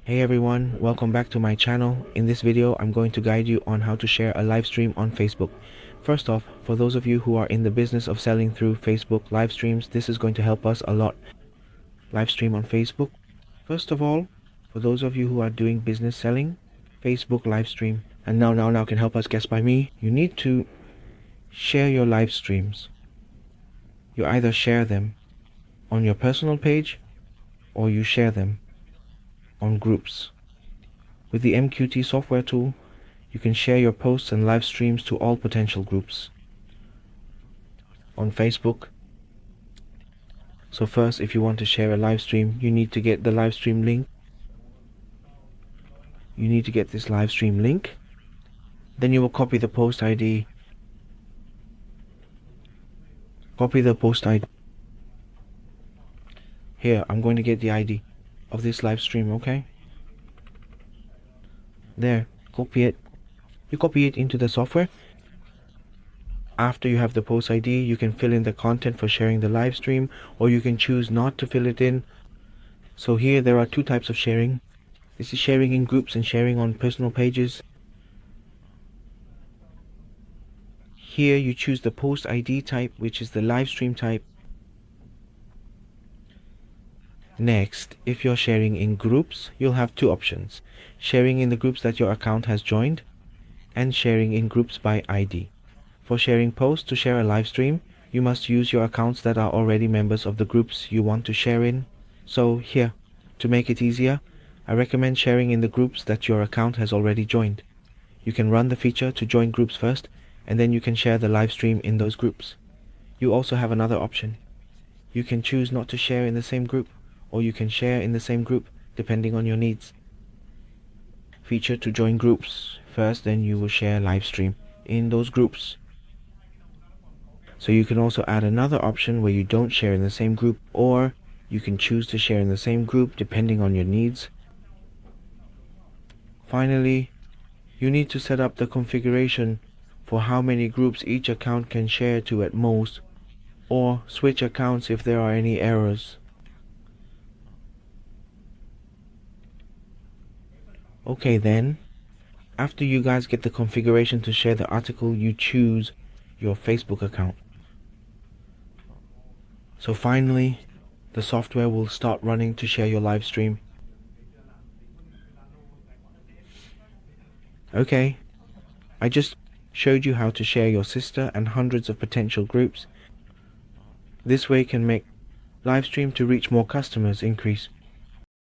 Hey everyone, welcome back to my channel. In this video, I'm going to guide you on how to share a live stream on Facebook. First off, for those of you who are in the business of selling through Facebook live streams, this is going to help us a lot. Live stream on Facebook. First of all, for those of you who are doing business selling, Facebook live stream. And now can help us guess by me. You need to share your live streams. You either share them on your personal page or you share them on groups. With the MQT software tool, you can share your posts and live streams to all potential groups on Facebook. So first, if you want to share a live stream, you need to get the live stream link. You need to get this live stream link. Then you will copy the post ID. Copy the post ID. Here, I'm going to get the ID of this live stream, okay? There, copy it. You copy it into the software. After you have the post ID, you can fill in the content for sharing the live stream, or you can choose not to fill it in. So here there are two types of sharing. This is sharing in groups and sharing on personal pages. Here you choose the post ID type, which is the live stream type. Next, if you're sharing in groups, you'll have two options: sharing in the groups that your account has joined, and sharing in groups by ID. For sharing posts to share a live stream, you must use your accounts that are already members of the groups you want to share in. So here, to make it easier, I recommend sharing in the groups that your account has already joined. You can run the feature to join groups first, and then you can share the live stream in those groups. You also have another option. You can choose not to share in the same group, or you can share in the same group, depending on your needs. Feature to join groups. First, then you will share live stream in those groups. So you can also add another option where you don't share in the same group, or you can choose to share in the same group depending on your needs. Finally, you need to set up the configuration for how many groups each account can share to at most, or switch accounts if there are any errors. Okay then, after you guys get the configuration to share the article, you choose your Facebook account. So finally, the software will start running to share your live stream. Okay, I just showed you how to share your sister and hundreds of potential groups. This way can make live stream to reach more customers increase.